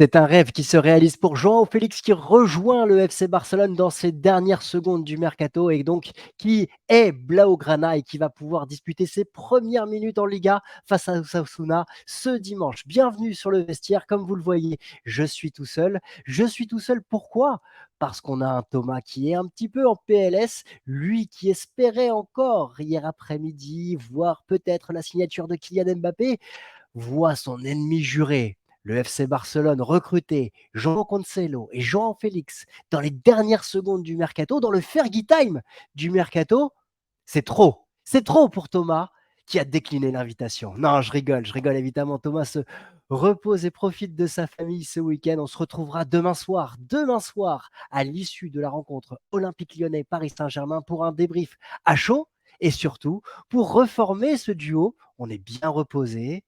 C'est un rêve qui se réalise pour João Félix qui rejoint le FC Barcelone dans ces dernières secondes du mercato et donc qui est Blaugrana et qui va pouvoir disputer ses premières minutes en Liga face à Osasuna ce dimanche. Bienvenue sur le vestiaire. Comme vous le voyez, je suis tout seul. Je suis tout seul pourquoi? Parce qu'on a un Thomas qui est un petit peu en PLS, lui qui espérait encore hier après-midi voir peut-être la signature de Kylian Mbappé, voit son ennemi juré, le FC Barcelone, recruter João Cancelo et João Félix dans les dernières secondes du mercato, dans le Fergie Time du mercato. C'est trop. C'est trop pour Thomas qui a décliné l'invitation. Non, je rigole évidemment. Thomas se repose et profite de sa famille ce week-end. On se retrouvera demain soir, à l'issue de la rencontre Olympique Lyonnais Paris Saint-Germain pour un débrief à chaud et surtout pour reformer ce duo. On est bien reposé,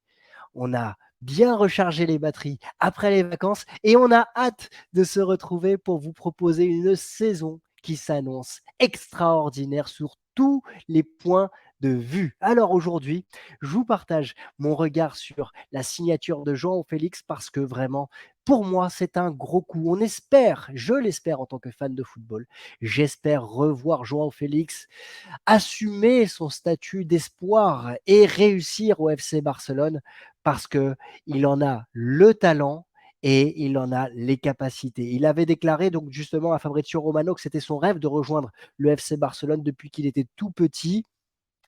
on a bien rechargé les batteries après les vacances et on a hâte de se retrouver pour vous proposer une saison qui s'annonce extraordinaire sur tous les points de vue. Alors aujourd'hui, je vous partage mon regard sur la signature de João Félix parce que vraiment, pour moi, c'est un gros coup. On espère, je l'espère en tant que fan de football, j'espère revoir João Félix assumer son statut d'espoir et réussir au FC Barcelone parce qu'il en a le talent et il en a les capacités. Il avait déclaré donc justement à Fabrizio Romano que c'était son rêve de rejoindre le FC Barcelone depuis qu'il était tout petit.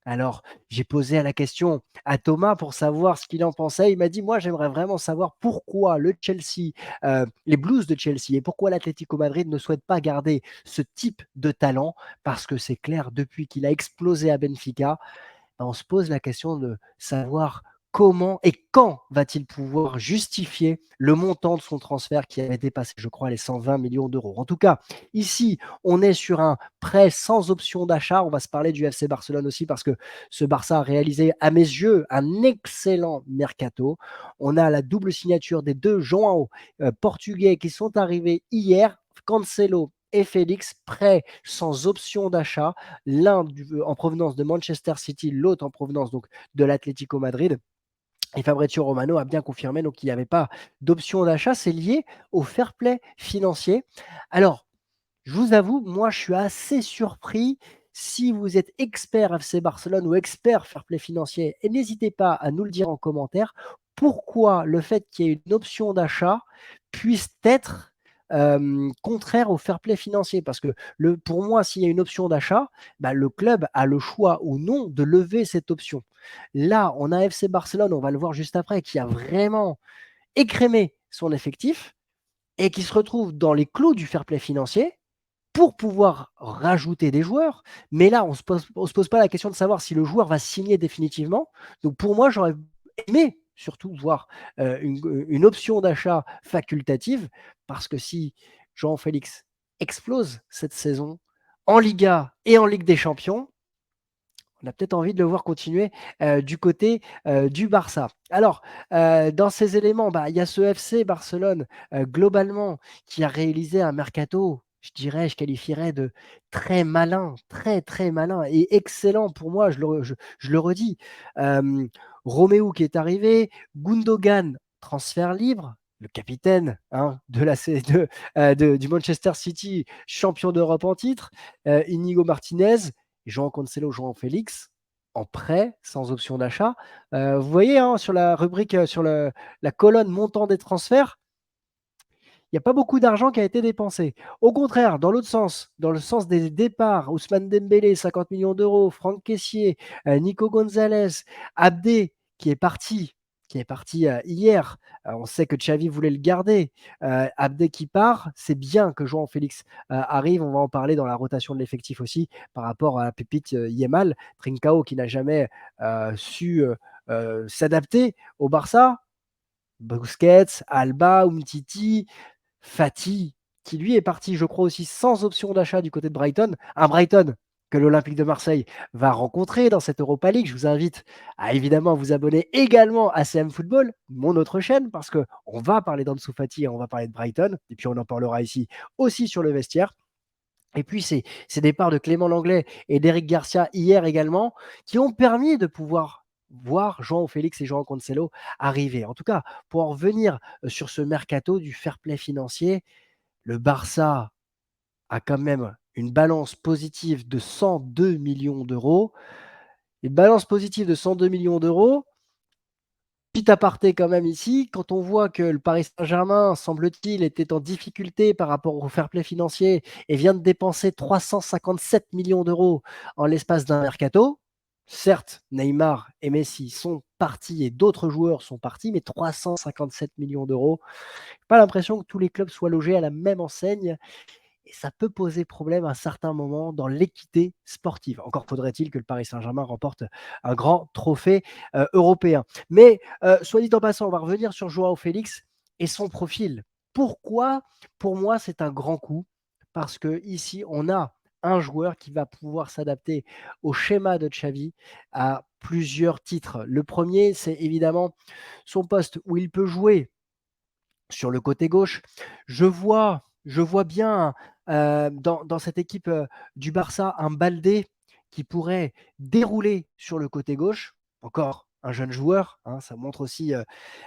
Alors, j'ai posé la question à Thomas pour savoir ce qu'il en pensait. Il m'a dit, moi, j'aimerais vraiment savoir pourquoi le Chelsea, les Blues de Chelsea et pourquoi l'Atlético Madrid ne souhaite pas garder ce type de talent. Parce que c'est clair, depuis qu'il a explosé à Benfica, on se pose la question de savoir comment et quand va-t-il pouvoir justifier le montant de son transfert qui avait dépassé, je crois, les 120 millions d'euros. En tout cas, ici, on est sur un prêt sans option d'achat. On va se parler du FC Barcelone aussi parce que ce Barça a réalisé, à mes yeux, un excellent mercato. On a la double signature des deux João portugais qui sont arrivés hier, Cancelo et Félix, prêts sans option d'achat, l'un en provenance de Manchester City, l'autre en provenance donc de l'Atlético Madrid. Et Fabrizio Romano a bien confirmé donc qu'il n'y avait pas d'option d'achat. C'est lié au fair play financier. Alors, je vous avoue, moi, je suis assez surpris. Si vous êtes expert FC Barcelone ou expert fair play financier, et n'hésitez pas à nous le dire en commentaire, pourquoi le fait qu'il y ait une option d'achat puisse être contraire au fair play financier. Parce que pour moi, s'il y a une option d'achat, bah, le club a le choix ou non de lever cette option. Là, on a FC Barcelone, on va le voir juste après, qui a vraiment écrémé son effectif et qui se retrouve dans les clous du fair play financier pour pouvoir rajouter des joueurs. Mais là, on ne se pose pas la question de savoir si le joueur va signer définitivement. Donc pour moi, j'aurais aimé surtout voir une option d'achat facultative, parce que si Jean-Félix explose cette saison en Liga et en Ligue des Champions, on a peut-être envie de le voir continuer du côté du Barça. Alors, dans ces éléments, bah, il y a ce FC Barcelone, globalement, qui a réalisé un mercato, je dirais, je qualifierais de très malin, très, très malin et excellent pour moi, je le redis. Roméo qui est arrivé, Gundogan, transfert libre, le capitaine hein, du Manchester City, champion d'Europe en titre, Inigo Martinez, João Cancelo, João Félix, en prêt, sans option d'achat. Vous voyez, hein, sur la rubrique, sur la colonne montant des transferts, il n'y a pas beaucoup d'argent qui a été dépensé. Au contraire, dans l'autre sens, dans le sens des départs, Ousmane Dembélé, 50 millions d'euros, Franck Kessié, Nico Gonzalez, Abdé, qui est parti hier. On sait que Xavi voulait le garder. Abdé qui part, c'est bien que João Félix arrive. On va en parler dans la rotation de l'effectif aussi par rapport à la pépite Yemal, Trincao qui n'a jamais su s'adapter au Barça. Busquets, Alba, Umtiti, Fati, qui lui est parti, je crois aussi sans option d'achat du côté de Brighton. Un Brighton que l'Olympique de Marseille va rencontrer dans cette Europa League. Je vous invite à évidemment vous abonner également à CM Football, mon autre chaîne, parce qu'on va parler d'Ansu Fati et on va parler de Brighton. Et puis on en parlera ici aussi sur le vestiaire. Et puis ces départs de Clément Langlais et d'Eric Garcia hier également, qui ont permis de pouvoir voir João Félix et João Cancelo arriver. En tout cas, pour en revenir sur ce mercato du fair play financier, le Barça a quand même une balance positive de 102 millions d'euros. Une balance positive de 102 millions d'euros. Petit aparté quand même ici, quand on voit que le Paris Saint-Germain, semble-t-il, était en difficulté par rapport au fair play financier et vient de dépenser 357 millions d'euros en l'espace d'un mercato. Certes, Neymar et Messi sont partis et d'autres joueurs sont partis, mais 357 millions d'euros. Pas l'impression que tous les clubs soient logés à la même enseigne et ça peut poser problème à un certain moment dans l'équité sportive. Encore faudrait-il que le Paris Saint-Germain remporte un grand trophée européen. Mais soit dit en passant, on va revenir sur Joao Félix et son profil. Pourquoi, pour moi, c'est un grand coup? Parce que ici, on a un joueur qui va pouvoir s'adapter au schéma de Xavi à plusieurs titres. Le premier, c'est évidemment son poste où il peut jouer sur le côté gauche. Je vois bien dans cette équipe du Barça un Baldé qui pourrait dérouler sur le côté gauche. Encore un jeune joueur, hein, ça montre aussi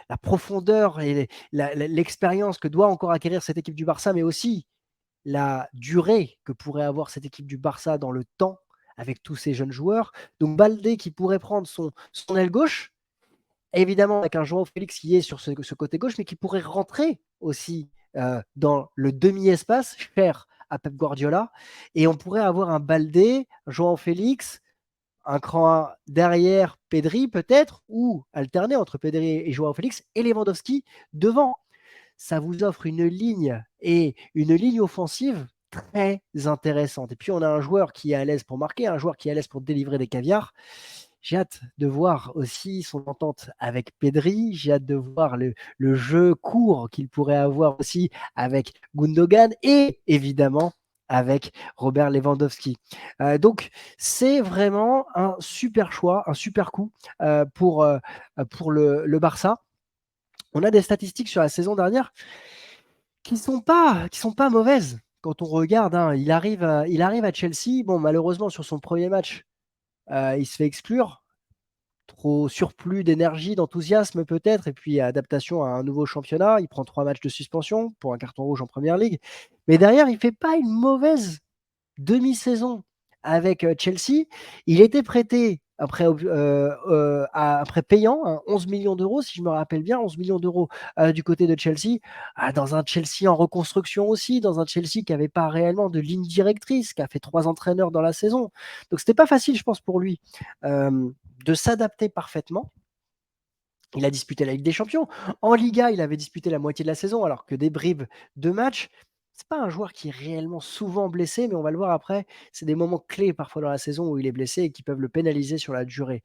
la profondeur et l'expérience que doit encore acquérir cette équipe du Barça, mais aussi la durée que pourrait avoir cette équipe du Barça dans le temps avec tous ces jeunes joueurs. Donc Baldé qui pourrait prendre son aile gauche, évidemment, avec un João Félix qui est sur ce côté gauche, mais qui pourrait rentrer aussi dans le demi-espace cher à Pep Guardiola. Et on pourrait avoir un Baldé, João Félix, un cran derrière Pedri peut-être, ou alterner entre Pedri et João Félix, et Lewandowski devant. Ça vous offre une ligne et une ligne offensive très intéressante. Et puis on a un joueur qui est à l'aise pour marquer, un joueur qui est à l'aise pour délivrer des caviars. J'ai hâte de voir aussi son entente avec Pedri. J'ai hâte de voir le jeu court qu'il pourrait avoir aussi avec Gundogan et évidemment avec Robert Lewandowski. Donc c'est vraiment un super choix, un super coup pour le Barça. On a des statistiques sur la saison dernière qui sont pas mauvaises. Quand on regarde, hein, il arrive à Chelsea. Bon, malheureusement, sur son premier match, il se fait exclure. Trop surplus d'énergie, d'enthousiasme peut-être, et puis adaptation à un nouveau championnat. Il prend 3 matchs de suspension pour un carton rouge en première ligue. Mais derrière, il ne fait pas une mauvaise demi-saison avec Chelsea. Il était prêté après payant, hein, 11 millions d'euros, si je me rappelle bien, 11 millions d'euros du côté de Chelsea, dans un Chelsea en reconstruction aussi, dans un Chelsea qui n'avait pas réellement de ligne directrice, qui a fait 3 entraîneurs dans la saison. Donc c'était pas facile, je pense, pour lui de s'adapter parfaitement. Il a disputé la Ligue des Champions. En Liga, il avait disputé la moitié de la saison, alors que des bribes de matchs. C'est pas un joueur qui est réellement souvent blessé, mais on va le voir après. C'est des moments clés parfois dans la saison où il est blessé et qui peuvent le pénaliser sur la durée.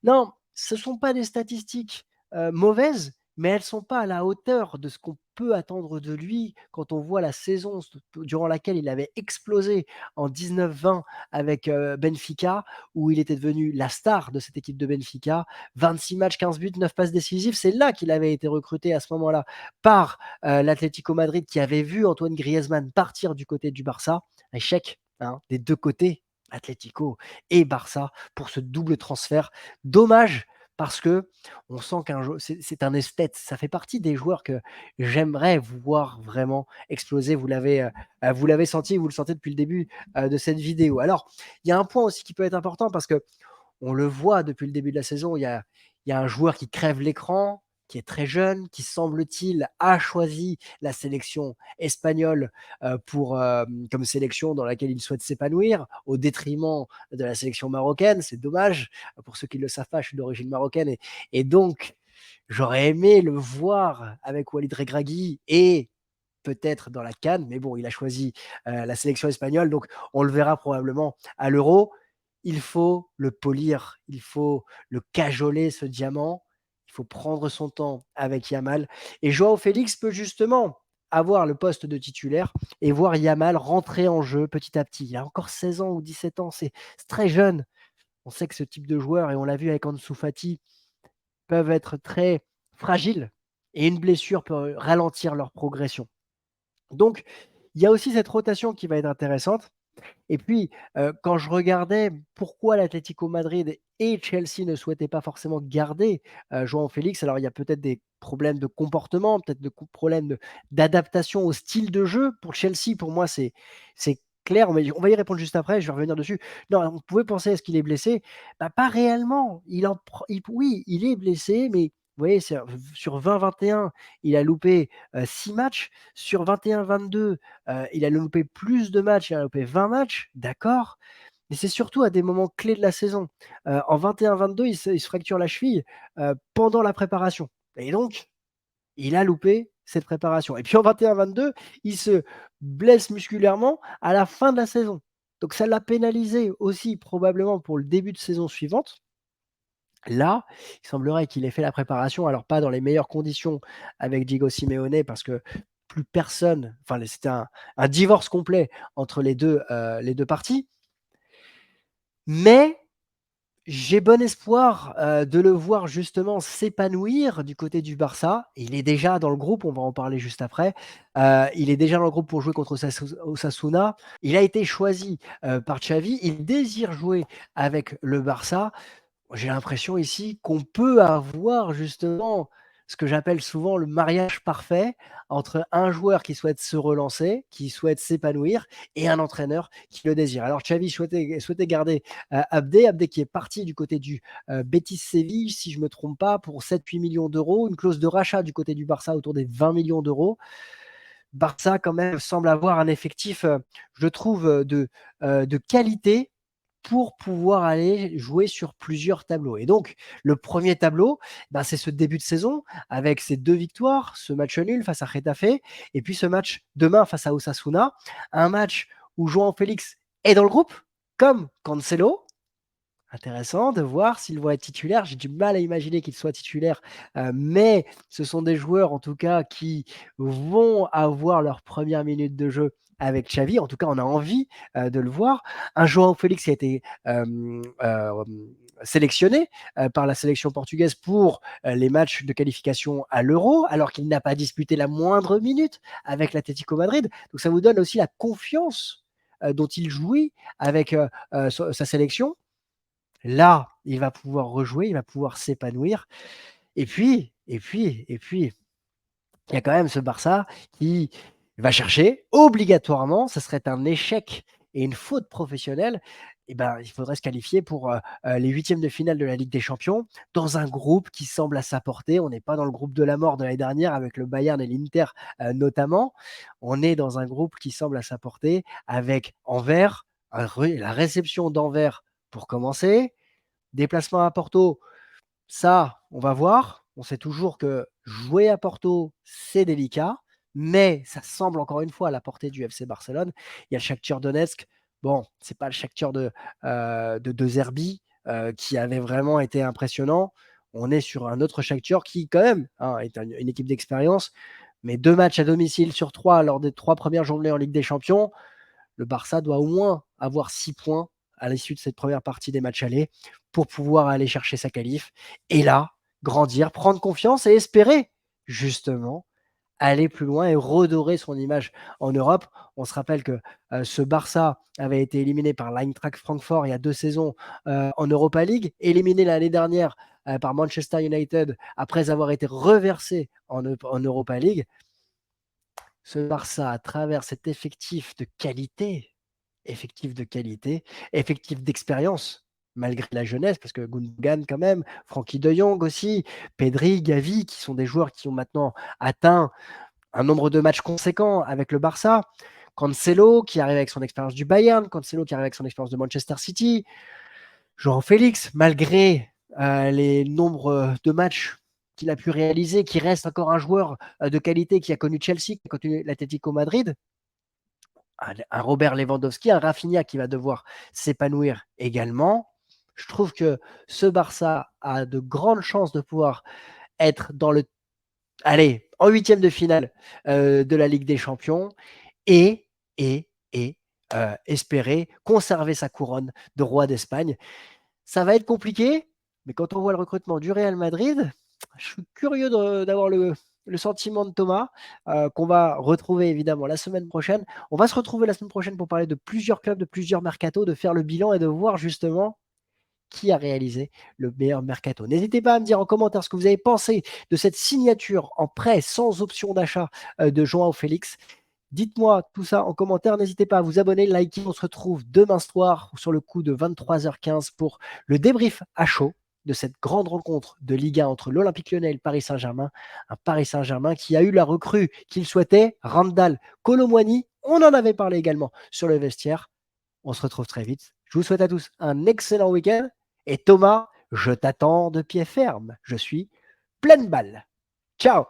Non, ce ne sont pas des statistiques mauvaises, mais elles ne sont pas à la hauteur de ce qu'on peut attendre de lui quand on voit la saison durant laquelle il avait explosé en 19-20 avec Benfica, où il était devenu la star de cette équipe de Benfica. 26 matchs, 15 buts, 9 passes décisives. C'est là qu'il avait été recruté à ce moment-là par l'Atlético Madrid, qui avait vu Antoine Griezmann partir du côté du Barça. Échec, hein, des deux côtés, Atlético et Barça, pour ce double transfert. Dommage parce que on sent c'est un esthète. Ça fait partie des joueurs que j'aimerais voir vraiment exploser. Vous l'avez senti, vous le sentez depuis le début de cette vidéo. Alors, il y a un point aussi qui peut être important parce que on le voit depuis le début de la saison, il y a un joueur qui crève l'écran, qui est très jeune, qui semble-t-il a choisi la sélection espagnole comme sélection dans laquelle il souhaite s'épanouir, au détriment de la sélection marocaine. C'est dommage. Pour ceux qui ne le savent pas, je suis d'origine marocaine et donc j'aurais aimé le voir avec Walid Regragui et peut-être dans la CAN, mais bon, il a choisi la sélection espagnole, donc on le verra probablement à l'Euro. Il faut le polir, il faut le cajoler, ce diamant. Il faut prendre son temps avec Yamal. Et Joao Félix peut justement avoir le poste de titulaire et voir Yamal rentrer en jeu petit à petit. Il a encore 16 ans ou 17 ans, c'est très jeune. On sait que ce type de joueur, et on l'a vu avec Ansu Fati, peuvent être très fragiles et une blessure peut ralentir leur progression. Donc, il y a aussi cette rotation qui va être intéressante. Et puis, quand je regardais pourquoi l'Atlético Madrid et Chelsea ne souhaitaient pas forcément garder, João Félix, alors il y a peut-être des problèmes de comportement, peut-être de problèmes d'adaptation au style de jeu. Pour Chelsea, pour moi, c'est clair, on va y répondre juste après, je vais revenir dessus. Non, on pouvait penser: «Est-ce qu'il est blessé?» Bah, pas réellement. Oui, il est blessé, mais vous voyez, sur 20-21, il a loupé, 6 matchs. Sur 21-22, il a loupé plus de matchs, il a loupé 20 matchs, d'accord, mais c'est surtout à des moments clés de la saison. En 21-22, il se fracture la cheville, pendant la préparation et donc il a loupé cette préparation et puis en 21-22, il se blesse musculairement à la fin de la saison. Donc ça l'a pénalisé aussi probablement pour le début de saison suivante. Là, il semblerait qu'il ait fait la préparation, alors pas dans les meilleures conditions avec Diego Simeone parce que plus personne, enfin c'était un divorce complet entre les 2 parties. Mais j'ai bon espoir, de le voir justement s'épanouir du côté du Barça. Il est déjà dans le groupe, on va en parler juste après. Il est déjà dans le groupe pour jouer contre Osasuna. Il a été choisi, par Xavi. Il désire jouer avec le Barça. J'ai l'impression ici qu'on peut avoir justement ce que j'appelle souvent le mariage parfait entre un joueur qui souhaite se relancer, qui souhaite s'épanouir et un entraîneur qui le désire. Alors Xavi souhaitait garder, Abdé qui est parti du côté du, Betis Séville, si je ne me trompe pas, pour 7-8 millions d'euros, une clause de rachat du côté du Barça autour des 20 millions d'euros. Barça quand même semble avoir un effectif, je trouve, de qualité pour pouvoir aller jouer sur plusieurs tableaux. Et donc, le premier tableau, ben, c'est ce début de saison avec ces 2 victoires, ce match nul face à Getafe et puis ce match demain face à Osasuna. Un match où João Félix est dans le groupe, comme Cancelo. Intéressant de voir s'ils vont être titulaires. J'ai du mal à imaginer qu'ils soient titulaires, mais ce sont des joueurs en tout cas qui vont avoir leurs premières minutes de jeu avec Xavi. En tout cas, on a envie, de le voir. Un João Félix qui a été, sélectionné, par la sélection portugaise pour, les matchs de qualification à l'Euro, alors qu'il n'a pas disputé la moindre minute avec l'Atlético Madrid. Donc ça vous donne aussi la confiance, dont il jouit avec, sa sélection. Là, il va pouvoir rejouer, il va pouvoir s'épanouir et puis, il y a quand même ce Barça qui va chercher obligatoirement, ce serait un échec et une faute professionnelle et ben, il faudrait se qualifier pour, les huitièmes de finale de la Ligue des Champions dans un groupe qui semble à sa portée. On n'est pas dans le groupe de la mort de l'année dernière avec le Bayern et l'Inter, notamment. On est dans un groupe qui semble à sa portée avec Anvers, la réception d'Anvers pour commencer, déplacement à Porto, ça, on va voir. On sait toujours que jouer à Porto, c'est délicat, mais ça semble encore une fois à la portée du FC Barcelone. Il y a le Shakhtar Donetsk. Bon, c'est pas le Shakhtar de Zerbi, qui avait vraiment été impressionnant. On est sur un autre Shakhtar qui, quand même, hein, est une équipe d'expérience, mais 2 matchs à domicile sur 3 lors des 3 premières journées en Ligue des Champions. Le Barça doit au moins avoir 6 points à l'issue de cette première partie des matchs allés pour pouvoir aller chercher sa qualif et là, grandir, prendre confiance et espérer justement aller plus loin et redorer son image en Europe. On se rappelle que, ce Barça avait été éliminé par l'Eintracht Francfort il y a 2 saisons, en Europa League, éliminé l'année dernière, par Manchester United après avoir été reversé en Europa League. Ce Barça, à travers cet effectif de qualité, effectif d'expérience, malgré la jeunesse, parce que Gundogan quand même, Frenkie de Jong aussi, Pedri, Gavi, qui sont des joueurs qui ont maintenant atteint un nombre de matchs conséquent avec le Barça. Cancelo qui arrive avec son expérience du Bayern, Cancelo qui arrive avec son expérience de Manchester City, João Félix, malgré les nombres de matchs qu'il a pu réaliser, qui reste encore un joueur de qualité qui a connu Chelsea, qui a connu l'Atlético Madrid, un Robert Lewandowski, un Rafinha qui va devoir s'épanouir également. Je trouve que ce Barça a de grandes chances de pouvoir être dans le, allez, en huitième de finale de la Ligue des Champions et, espérer conserver sa couronne de roi d'Espagne. Ça va être compliqué, mais quand on voit le recrutement du Real Madrid, je suis curieux d'avoir le sentiment de Thomas, qu'on va retrouver évidemment la semaine prochaine. On va se retrouver la semaine prochaine pour parler de plusieurs clubs, de plusieurs mercatos, de faire le bilan et de voir justement qui a réalisé le meilleur mercato. N'hésitez pas à me dire en commentaire ce que vous avez pensé de cette signature en prêt sans option d'achat de João Félix. Dites-moi tout ça en commentaire. N'hésitez pas à vous abonner, liker. On se retrouve demain soir sur le coup de 23h15 pour le débrief à chaud de cette grande rencontre de Liga entre l'Olympique Lyonnais et le Paris Saint-Germain. Un Paris Saint-Germain qui a eu la recrue qu'il souhaitait, Randall Colomwani. On en avait parlé également sur le vestiaire. On se retrouve très vite. Je vous souhaite à tous un excellent week-end. Et Thomas, je t'attends de pied ferme. Je suis pleine balle. Ciao!